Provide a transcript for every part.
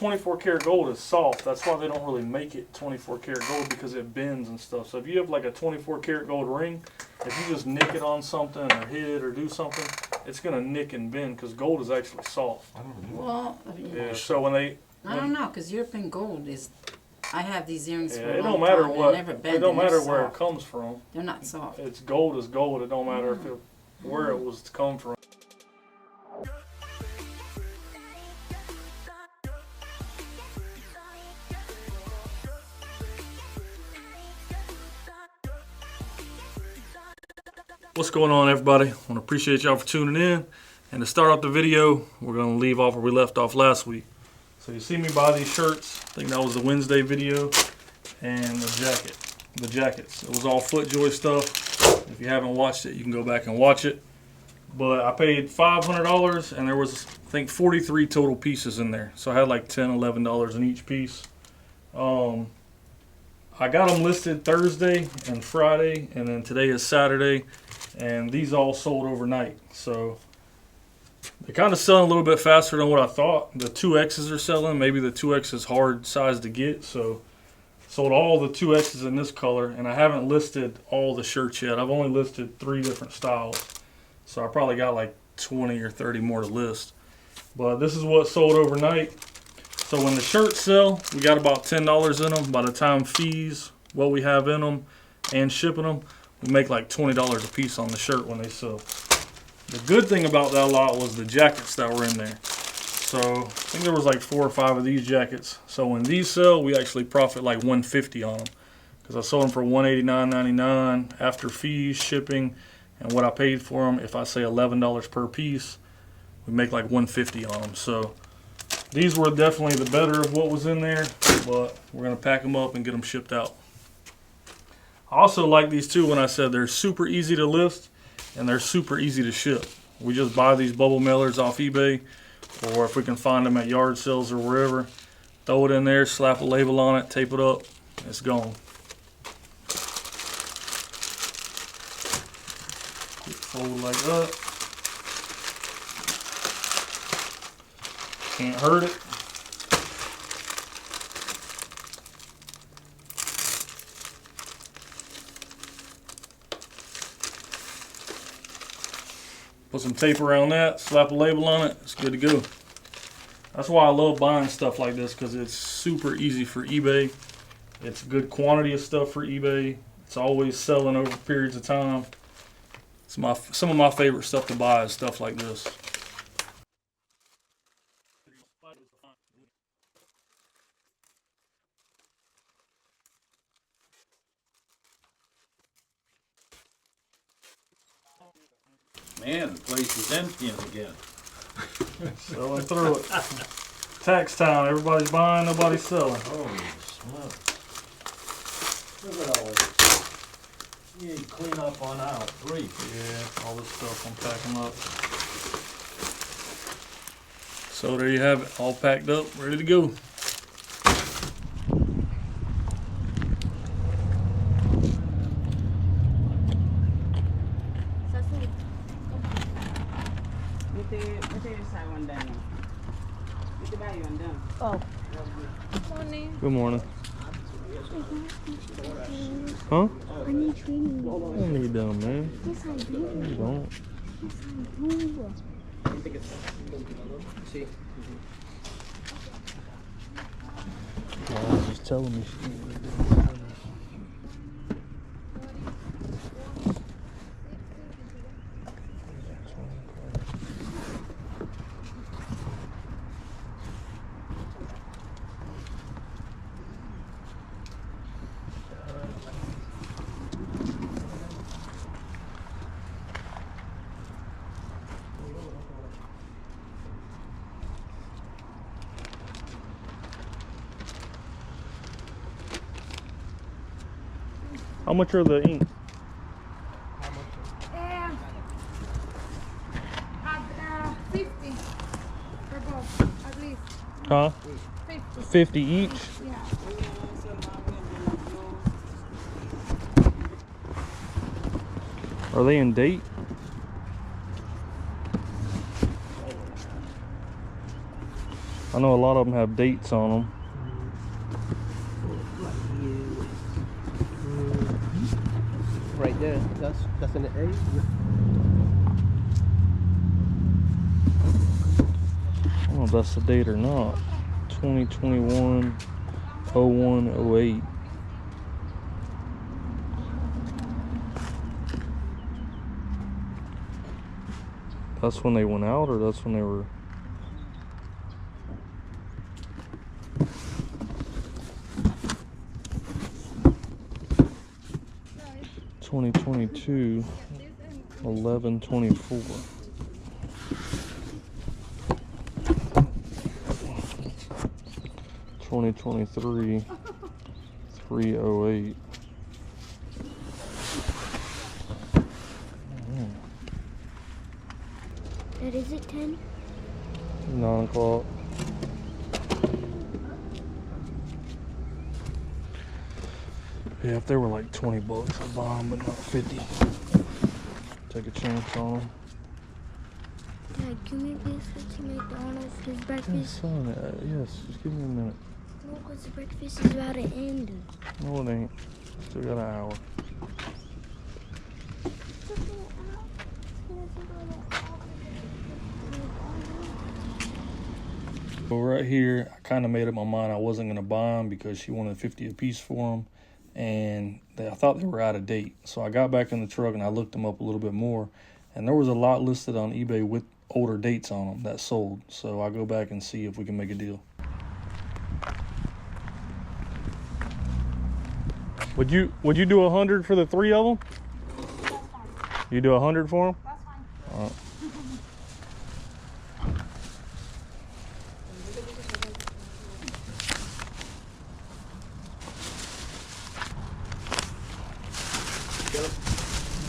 24 karat gold is soft. That's why they don't really make it 24 karat gold, because it bends and stuff. So if you have like a 24 karat gold ring, if you just nick it on something or hit it or do something, it's gonna nick and bend because gold is actually soft. Well, Yeah. So when they, I don't know, because European gold is. I have these earrings for a it long don't matter time, what. never bend, It don't and they're matter where it soft. comes from. They're not soft. It's gold is gold. It don't matter if it, where it was to come from. What's going on, everybody? I want to appreciate y'all for tuning in. And to start off the video, we're going to leave off where we left off last week. So you see me buy these shirts. I think that was the Wednesday video. And the jackets. It was all FootJoy stuff. If you haven't watched it, you can go back and watch it. But I paid $500 and there was, I think, 43 total pieces in there. So I had like $10, $11 in each piece. I got them listed Thursday and Friday, and then today is Saturday. And these all sold overnight. So they're kind of selling a little bit faster than what I thought. The 2Xs are selling. Maybe the 2X is hard size to get. So sold all the 2Xs in this color. And I haven't listed all the shirts yet. I've only listed 3 different styles. So I probably got like 20 or 30 more to list. But this is what sold overnight. So when the shirts sell, we got about $10 in them. By the time fees, what we have in them, and shipping them, we make like $20 a piece on the shirt when they sell. The good thing about that lot was the jackets that were in there. So I think there was like 4 or 5 of these jackets. So when these sell, we actually profit like $150 on them, because I sold them for $189.99 after fees, shipping, and what I paid for them. If I say $11 per piece, we make like $150 on them. So these were definitely the better of what was in there, but we're gonna pack them up and get them shipped out. I also like these too when I said they're super easy to list and they're super easy to ship. We just buy these bubble mailers off eBay, or if we can find them at yard sales or wherever, throw it in there, slap a label on it, tape it up, it's gone. Fold like that. Can't hurt it. Put some tape around that, slap a label on it, it's good to go. That's why I love buying stuff like this, because it's super easy for eBay. It's a good quantity of stuff for eBay. It's always selling over periods of time. It's some of my favorite stuff to buy is stuff like this. Man, the place is emptying again. Selling through it. Tax time. Everybody's buying, nobody's selling. Holy smokes. Look at all this. You need to clean up on aisle 3. Yeah, all this stuff I'm packing up. So there you have it, all packed up, ready to go. Oh. Good morning. Huh? I need training. You don't need them, man. Yes, I do. You don't. Yes, I do. I was just telling me. How much are the ink? At 50 for both, at least. Huh? 50. 50 each? Yeah. Are they in date? I know a lot of them have dates on them. Right there. That's an A. I don't know if that's the date or not. 2021 0108. That's when they went out, or that's when they were. No, it's 2022 this and 1124. 2023 308. Dad, is it 10? 9 o'clock. Yeah, if they were like 20 bucks, I'd buy them, but not 50. Take a chance on them. Dad, can we please get to McDonald's? His Yes, breakfast. son, yes, just give me a minute. No, because the breakfast is about to end. No, it ain't. Still got an hour. Well, right here, I kind of made up my mind I wasn't going to buy them because she wanted 50 a piece for them. And I thought they were out of date. So I got back in the truck and I looked them up a little bit more. And there was a lot listed on eBay with older dates on them that sold. So I'll go back and see if we can make a deal. Would you do 100 for the 3 of them? That's fine. You do 100 for them? That's fine.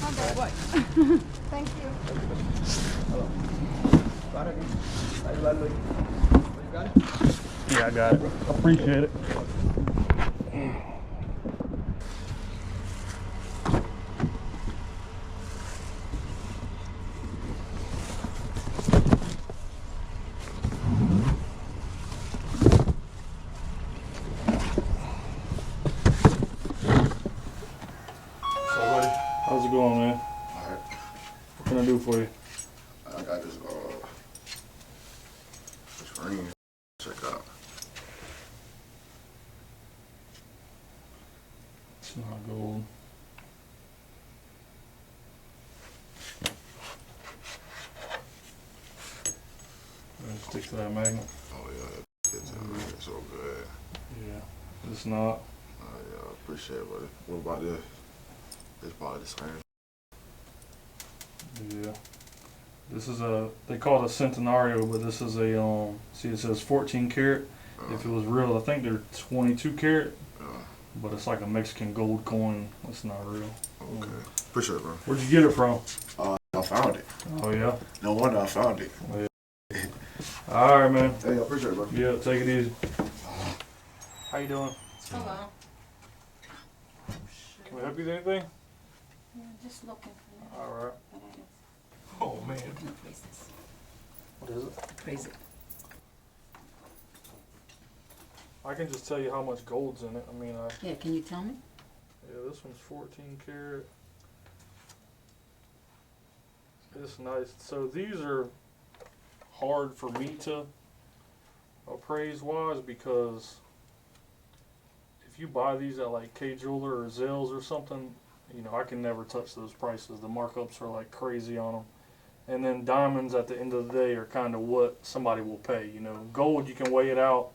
okay. What? Thank you. Yeah, I got it. Appreciate it. How's it going, man? Alright, What can I do for you? I got this ring. Check out. It's not gold. Stick to that magnet. Oh yeah, it's so good. Yeah. It's not. Yeah, I appreciate it, buddy. What about this? It's probably the same. Yeah. This is they call it a centenario, but this is a, see it says 14 karat. If it was real, I think they're 22 karat, but it's like a Mexican gold coin. It's not real. Okay. Appreciate it, bro. Where'd you get it from? I found it. Oh, yeah? No wonder I found it. All right, man. Hey, I appreciate it, bro. Yeah, take it easy. How you doing? Hello. Can we help you with anything? Yeah, just looking for All right. that. Oh, man. Places. What is it? Crazy. I can just tell you how much gold's in it. I mean, Yeah, can you tell me? yeah, this one's 14 karat. It's nice. So these are hard for me to appraise wise because if you buy these at like KZOO or Zales or something, you know, I can never touch those prices. The markups are like crazy on them. And then diamonds at the end of the day are kind of what somebody will pay. You know, gold, you can weigh it out.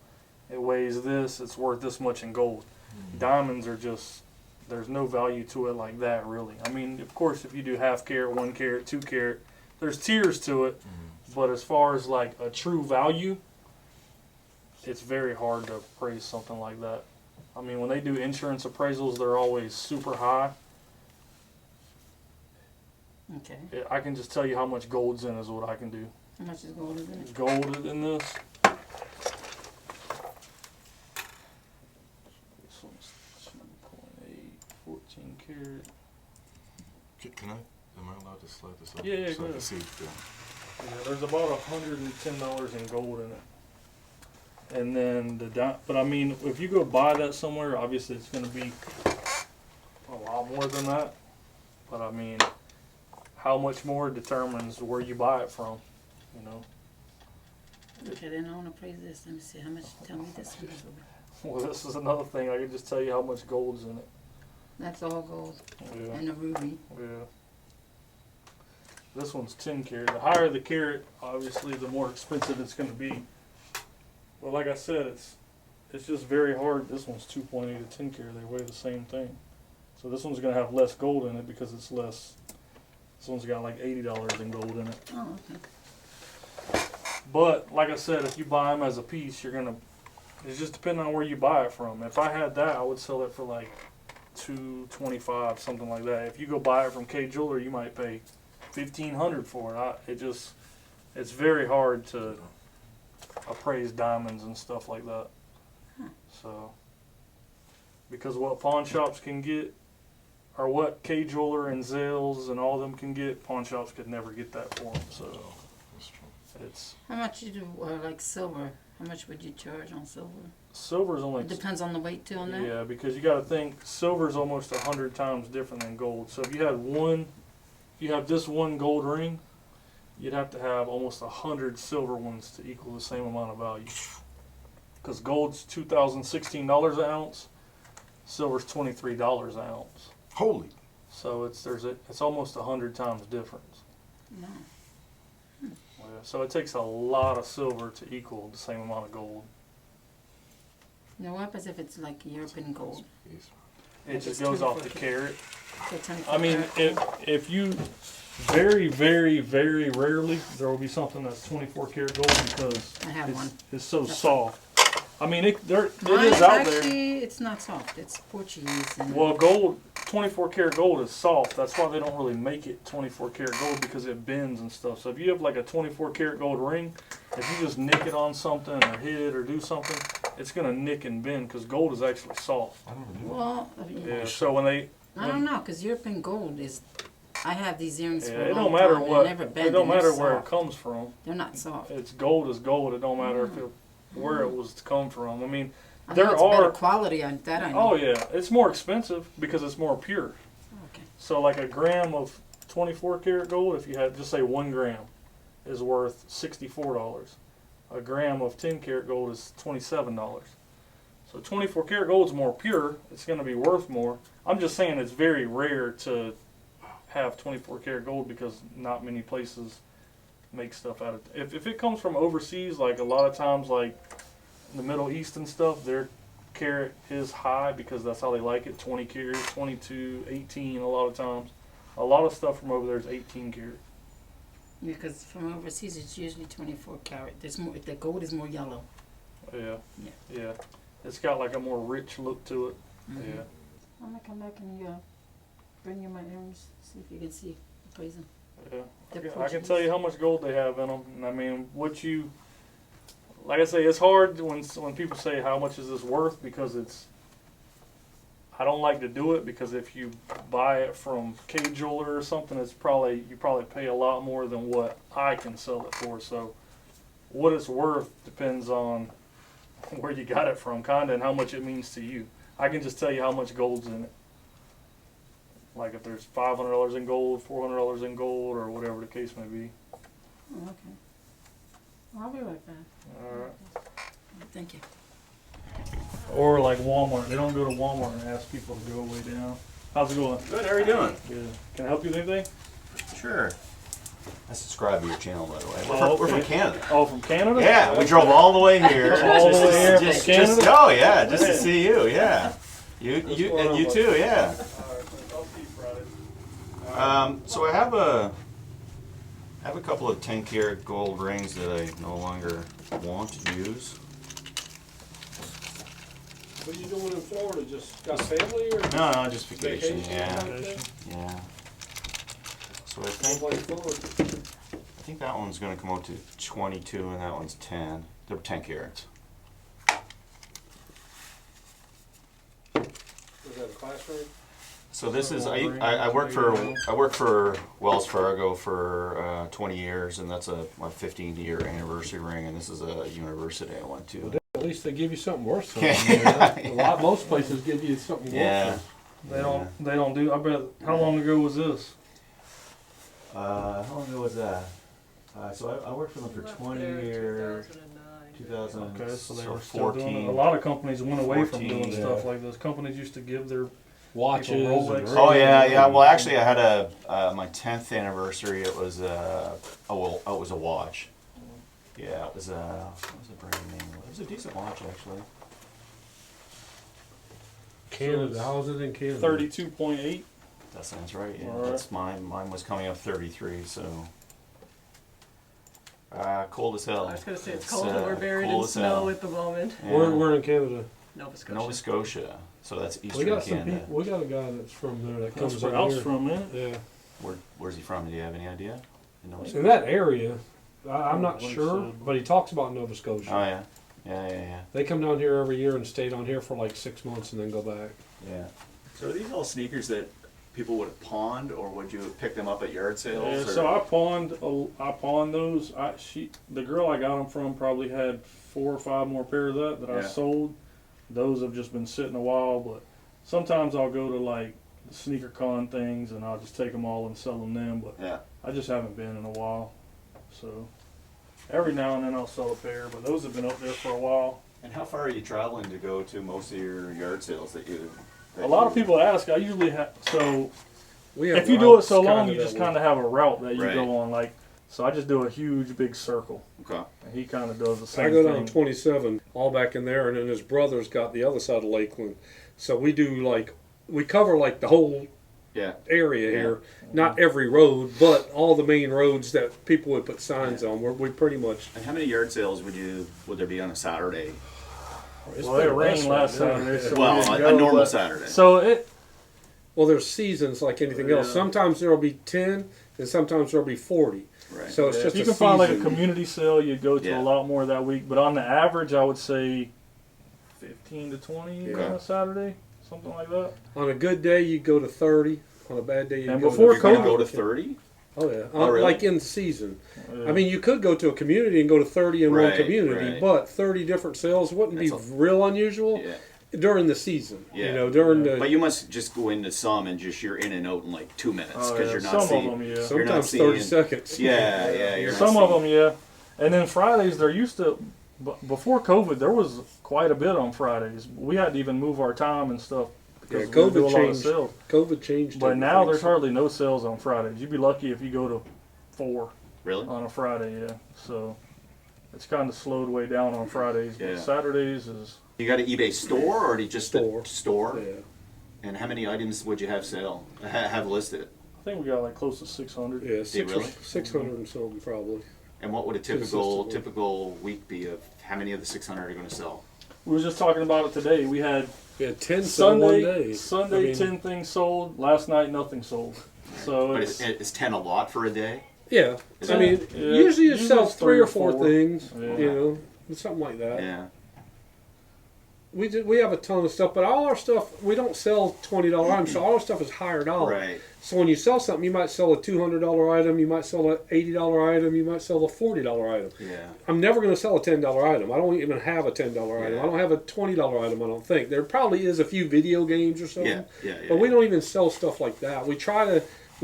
It weighs this, it's worth this much in gold. Diamonds are just, there's no value to it like that really. I mean, of course, if you do half carat, 1 carat, 2 carat, there's tiers to it. But as far as like a true value, it's very hard to appraise something like that. I mean, when they do insurance appraisals, they're always super high. Okay. I can just tell you how much gold's in is what I can do. How much is gold in it? Gold in this. This one's 2.8, 14 karat. Can I? Am I allowed to slide this up? Yeah, so go I ahead. can see. Yeah. Yeah, there's about $110 in gold in it. and then but I mean, if you go buy that somewhere, obviously it's going to be a lot more than that. But I mean, how much more determines where you buy it from, you know. Okay, then I want to praise this. Let me see how much. Tell me this one. Well, this is another thing. I can just tell you how much gold's in it. That's all gold Yeah, and a ruby. yeah. This one's 10 karat. The higher the carat, obviously, the more expensive it's going to be. But like I said, it's just very hard. This one's 2.8 to 10 karat. They weigh the same thing. So this one's going to have less gold in it because it's less. This one's got like $80 in gold in it. Oh, okay. But like I said, if you buy them as a piece, you're gonna. It's just depending on where you buy it from. If I had that, I would sell it for like $225, something like that. If you go buy it from KZOO, you might pay $1,500 for it. It's very hard to appraise diamonds and stuff like that. So, because what pawn shops can get, or what KZOO and Zales and all of them can get, pawn shops could never get that for them. So. That's true. It's How much you do like silver? How much would you charge on silver? silver's only It depends on the weight too on that. yeah, because you got to think silver's almost 100 times different than gold. So if you have this one gold ring, you'd have to have almost 100 silver ones to equal the same amount of value. Because gold's $2,016 an ounce, silver's $23 an ounce. Holy. So it's almost 100 times difference. No. Yeah, so it takes a lot of silver to equal the same amount of gold. Now what happens if it's like European gold? It just goes off the carat. So 24 I mean, karat gold? if you very, very, very rarely there will be something that's 24 karat gold because I have one. it's so That's soft. I mean, it Mine is out there. actually, it's not soft. It's Portuguese. And Well, gold, 24 karat gold is soft. That's why they don't really make it 24 karat gold because it bends and stuff. So if you have like a 24 karat gold ring, if you just nick it on something or hit it or do something, it's gonna nick and bend because gold is actually soft. I never knew that. well, I mean, Yeah. So when they I don't know, because European gold is. I have these earrings for a it long don't matter time. what They never bend. it don't and they're matter where it soft. comes from. They're not soft. It's gold is gold. It don't matter if where it was to come from. I mean, I know there it's better are. quality on that. I know. Oh yeah, it's more expensive because it's more pure. Okay. So like a gram of 24 karat gold, if you had just say 1 gram, is worth $64. A gram of 10 karat gold is $27. So 24 karat gold is more pure. It's going to be worth more. I'm just saying it's very rare to have 24 karat gold because not many places make stuff out of it. If it comes from overseas, like a lot of times, like the Middle East and stuff, their carat is high because that's how they like it. 20 karat, 22, 18 a lot of times. A lot of stuff from over there is 18 karat. Because from overseas, it's usually 24 karat. There's more. The gold is more yellow. Yeah. Yeah. Yeah. It's got like a more rich look to it. Mhm. Yeah. I'm gonna come back and bring you my earrings. See if you can see the praise them. Yeah. The I can Portuguese. tell you how much gold they have in them. And I mean, like I say, it's hard when people say how much is this worth because I don't like to do it because if you buy it from KZOO or something, you probably pay a lot more than what I can sell it for. So what it's worth depends on where you got it from, kinda, and how much it means to you. I can just tell you how much gold's in it. Like if there's $500 in gold, $400 in gold, or whatever the case may be. Oh, okay. I'll be right back. All right. Thank you. Or like Walmart. They don't go to Walmart and ask people to go way down. How's it going? Good, how are you doing? Good. Can I help you with anything? Sure. I subscribe to your channel, by the way. Oh, We're from okay. Canada. Oh, from Canada? Yeah, we drove all the way here. All the way here from Canada? Oh yeah, just to Hey. see you. Yeah, you going on, you bud? too. Yeah. I'll see you Friday. So I have a couple of 10 karat gold rings that I no longer want to use. What are you doing in Florida? Just got family or? No, just vacation. Vacation, Yeah, okay. yeah. So I Nobody think Florida. that one's gonna come out to 22 and that one's 10. They're 10 carats. Was that a class ring? So this is I Gold ring, work for Wells Fargo for 20 years, and that's my 15-year anniversary ring, and this is a university I went to. least they give you something worth something. Yeah. Most places give you something Yeah. worth. They don't do. I bet. How long ago was this? How long ago was that? So I worked for them for 20 years. 2000. Okay, so they so were still doing it. 14. A lot of companies went away from 14, doing yeah. stuff like this. Companies used to give their Watches. Rolex. and Oh yeah, rings. yeah. Well, actually, I had my 10th anniversary. It was it was a watch. Yeah, it was what was the brand name? It was a decent watch actually. Canada. How's it in Canada? 32.8. That sounds right. Yeah, All right. that's mine. Mine was coming up 33. So. Cold as hell. I was gonna say it's cold and we're buried cold in as snow hell. at the moment. Yeah. We're in Canada. Nova Scotia. Nova Scotia. So that's We eastern got some Canada. people. We got a guy that's from there that That's comes where in I was here. from, man. Yeah. Where's he from? Do you have any idea? In Nova In Scotia? that area, I'm not Like sure, so. but he talks about Nova Scotia. Oh yeah, yeah. They come down here every year and stay down here for like 6 months and then go back. Yeah. So are these all sneakers that people would have pawned, or would you pick them up at yard sales? Yeah, or? so I pawned those. The girl I got them from probably had 4 or 5 more pairs of that I Yeah. sold. Those have just been sitting a while, but sometimes I'll go to like the sneaker con things and I'll just take them all and sell them then. But Yeah. I just haven't been in a while, so every now and then I'll sell a pair. But those have been up there for a while. And how far are you traveling to go to most of your yard sales that you? A lot of people ask. I usually have so. We have If you do it routes so long, kinda you that just we- kind of have a route that you Right. go on. Like, so I just do a huge big circle, Okay. and he kind of does the same I go down thing. 27, all back in there, and then his brother's got the other side of Lakeland. So we do we cover like the whole Yeah. area Yeah. here. Not every road, but all the main roads that people would put signs on. We pretty much. And how many yard sales would there be on a Saturday? Well, it rained last Saturday, so we Well, didn't a go, normal but- Saturday. So Well, there's seasons like anything else. Yeah. Sometimes there'll be 10, and sometimes there'll be 40. Right. So it's if just you a can find like a season. community sale, you go to Yeah. a lot more that week. But on the average, I would say 15 to 20 Yeah. on a Saturday, something like that. On a good day, you go to 30. On a bad day, you And go before You're gonna COVID- go to 30? Oh yeah, Oh, really? like in season. Yeah. I mean, you could go to a community and go to 30 in one Right, community, right. but 30 different sales wouldn't be That's real unusual Yeah. during the season. Yeah. You know, during the But you must just go into some and just you're in and out in like 2 minutes Oh, because yeah. you're not Some seeing. of them, yeah. you're not sometimes 30 seeing- seconds. Yeah, yeah. You're Some not of seeing- them, yeah. And then Fridays, there used to, before COVID, there was quite a bit on Fridays. We had to even move our time and stuff because Yeah, we would do a COVID lot of changed. sales. COVID changed. But now everything, there's so- hardly no sales on Fridays. You'd be lucky if you go to 4 Really? on a Friday, yeah. So it's kind of slowed way down on Fridays. Yeah. But Saturdays is, You got an eBay store or do you just store? Yeah. And how many items would you have have listed? I think we got like close to 600. Yeah, really? 600 and something probably. And what would a typical Consistently. week be of how many of the 600 are going to sell? We were just talking about it today. We had We had 10 sold one day. Sunday I mean, 10 things sold. Last night, nothing sold. So But it's, is 10 a lot for a day? Yeah. Is I it- mean, Yeah, usually you usually sell it's 3 or 4 things, Yeah. you know, something like that. Yeah. We have a ton of stuff, but all our stuff, we don't sell $20 items, so all our stuff is higher dollar. Right. So when you sell something, you might sell a $200 item, you might sell an $80 item, you might sell a $40 item. Yeah. I'm never going to sell a $10 item. I don't even have a $10 item. Yeah. I don't have a $20 item, I don't think. There probably is a few video games or something. Yeah. But we don't even sell stuff like that. We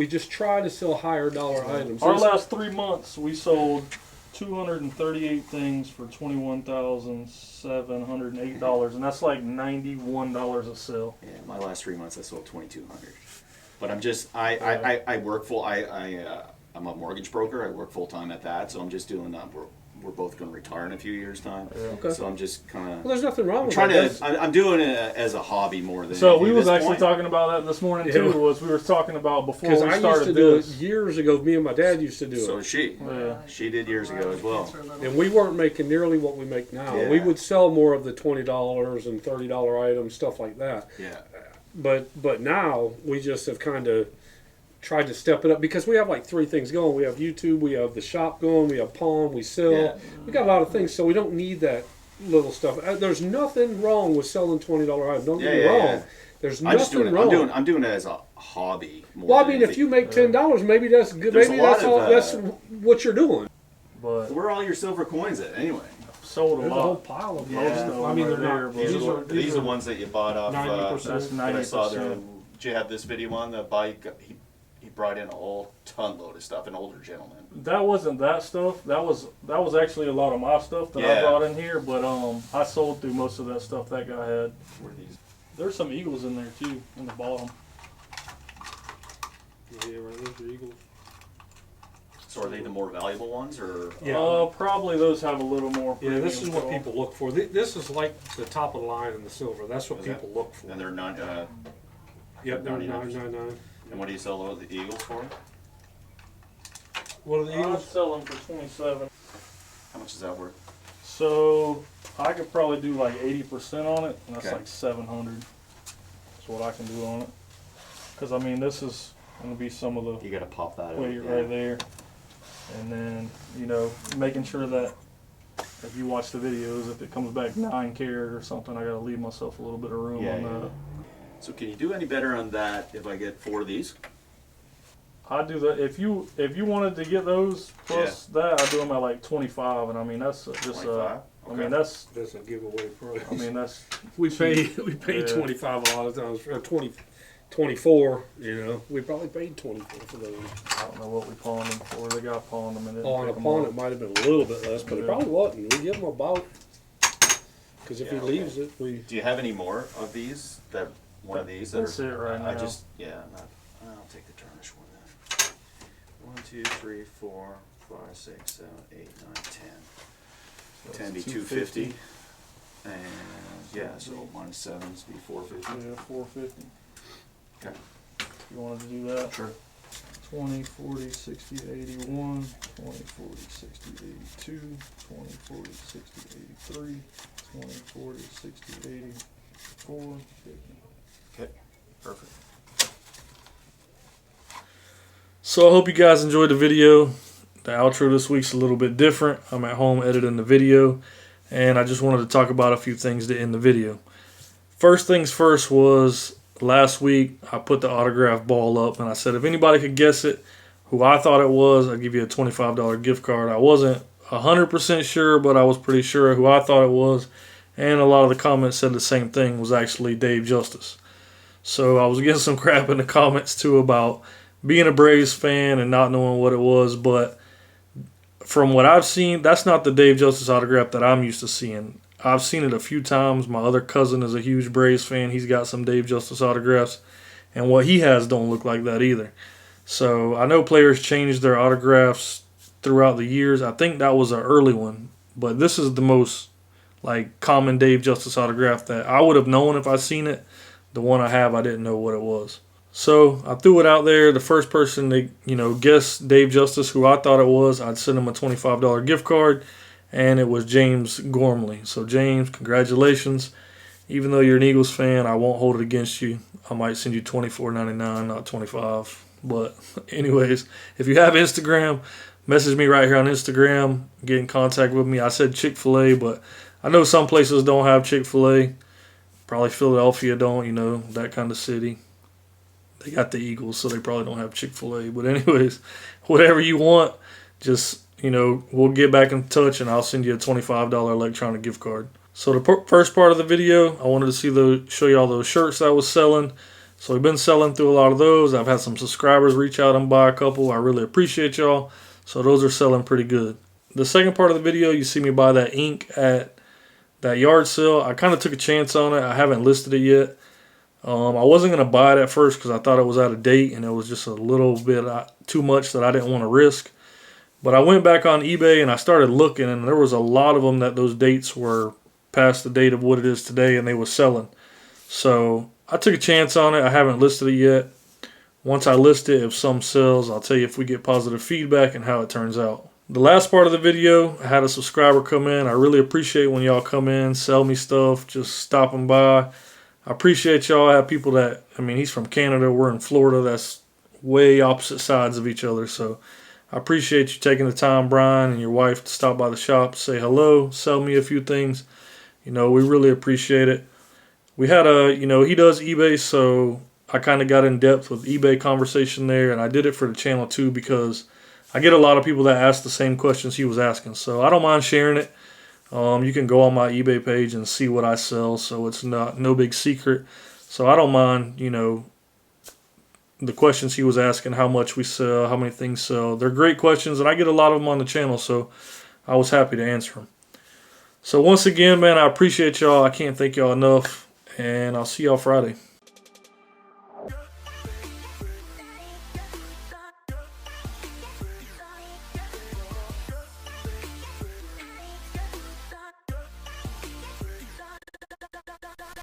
just try to sell higher dollar items. our There's- last 3 months, we sold 238 things for $21,708, and that's like $91 a sale. Yeah, my last 3 months I sold 2,200. But I'm just I work full I'm a mortgage broker. I work full time at that, so I'm just doing that. We're both going to retire in a few years' time. Okay. So I'm just kind Well, of there's nothing wrong with trying that. to. I'm doing it as a hobby more than. So anything we at was this actually point. talking about that this morning Yeah. too. Was we were talking about before Because we I used started to do it this. years ago. Me and my dad used to do So it. is she. Yeah. She did years ago as well. And we weren't making nearly what we make now. Yeah. We would sell more of the $20 and $30 items, stuff like that. Yeah. But now we just have kind of tried to step it up because we have like 3 things going. We have YouTube, we have the shop going, we have pawn, we sell. Yeah. We got a lot of things, so we don't need that little stuff. There's nothing wrong with selling $20 items. Don't get me wrong. Yeah. There's I'm just nothing doing it. wrong. I'm doing it as a hobby. More Well, I than mean, if anything. you make $10, maybe that's good. There's Maybe a lot that's all. of, That's what you're doing. But Where are all your silver coins at anyway? sold a There's a whole lot. pile of Yeah. most of of them I mean, are they're there, not. but- These are the ones that you bought off. 90%. That's That I saw there. 90%. Did you have this video on the bike? He brought in a whole ton load of stuff. An older gentleman. That wasn't that stuff. That was actually a lot of my stuff that I Yeah. brought in here. But I sold through most of that stuff that guy had. Were these? There's some eagles in there too in the bottom. Yeah, right, those are eagles. So are they the more valuable ones, or? Yeah. Probably those have a little more. Yeah, this is premium what to 'em. people look for. This is like the top of the line in the silver. That's what Is that- people look for. And they're not. Yep, they're 99%. 999. And what do you sell the eagles for? What are the I'd eagles? sell them for 27. How much is that worth? So I could probably do like 80% on it, and that's Okay. like 700. That's what I can do on it. Because I mean, this is gonna be some of the You gotta pop that weight out. right there, and then making sure that if you watch the videos, if it comes back 9 carat or something, I gotta leave myself a little bit of room Yeah, on yeah. that. So can you do any better on that if I get 4 of these? I do that if you wanted to get those plus that, I do them at like 25, and I mean that's just 25? I mean that's That's a giveaway price. I mean that's we pay Yeah. 25 a lot of times for 24. We probably paid 24 for those. I don't know what we pawned them for. They got pawned them and then On a pawn, it might have been a little bit less, but it Yeah. probably wasn't. We give him about because if Yeah, he leaves it, we. Do you have any more of these? That one of these? That's that it right I now. just I'll take the tarnish one then. 1, 2, 3, 4, 5, 6, 7, 8, 9, 10. 10 be 250. And yeah, so minus 7's be 450. Yeah, 450. Okay. You wanted to do that? Sure. 20, 40, 60, 81, 20, 40, 60, 82, 20, 40, 60, 83, 20, 40, 60, 84, 50. Okay. Perfect. So I hope you guys enjoyed the video. The outro this week's a little bit different. I'm at home editing the video, and I just wanted to talk about a few things to end the video. First things first was last week I put the autograph ball up, and I said if anybody could guess it, who I thought it was, I'd give you a $25 gift card. I wasn't 100% sure, but I was pretty sure who I thought it was, and a lot of the comments said the same thing, was actually Dave Justice. So I was getting some crap in the comments too about being a Braves fan and not knowing what it was, but from what I've seen, that's not the Dave Justice autograph that I'm used to seeing. I've seen it a few times. My other cousin is a huge Braves fan. He's got some Dave Justice autographs, and what he has don't look like that either. So I know players changed their autographs throughout the years. I think that was an early one, but this is the most common Dave Justice autograph that I would have known if I seen it. The one I have, I didn't know what it was. So I threw it out there. The first person to guess Dave Justice, who I thought it was, I'd send him a $25 gift card, and it was James Gormley. So James, congratulations. Even though you're an Eagles fan, I won't hold it against you. I might send you $24.99, not $25. But anyways, if you have Instagram, message me right here on Instagram. Get in contact with me. I said Chick-fil-A, but I know some places don't have Chick-fil-A. Probably Philadelphia don't, that kind of city. They got the Eagles, so they probably don't have Chick-fil-A. But anyways, whatever you want, just, we'll get back in touch, and I'll send you a $25 electronic gift card. So the first part of the video, I wanted to show you all those shirts that I was selling. So we've been selling through a lot of those. I've had some subscribers reach out and buy a couple. I really appreciate y'all. So those are selling pretty good. The second part of the video, you see me buy that ink at that yard sale. I kind of took a chance on it. I haven't listed it yet. I wasn't going to buy it at first because I thought it was out of date and it was just a little bit too much that I didn't want to risk. But I went back on eBay and I started looking, and there was a lot of them that those dates were past the date of what it is today, and they were selling. So I took a chance on it. I haven't listed it yet. Once I list it, if some sells, I'll tell you if we get positive feedback and how it turns out. The last part of the video, I had a subscriber come in. I really appreciate when y'all come in, sell me stuff, just stopping by. I appreciate y'all. I have people that, he's from Canada. We're in Florida. That's way opposite sides of each other. So I appreciate you taking the time, Brian, and your wife, to stop by the shop, say hello, sell me a few things. We really appreciate it. We had he does eBay, so I kind of got in depth with eBay conversation there, and I did it for the channel too because I get a lot of people that ask the same questions he was asking. So I don't mind sharing it. You can go on my eBay page and see what I sell, so it's no big secret. So I don't mind, the questions he was asking, how much we sell, how many things sell. They're great questions, and I get a lot of them on the channel, so I was happy to answer them. So once again, man, I appreciate y'all. I can't thank y'all enough, and I'll see y'all Friday.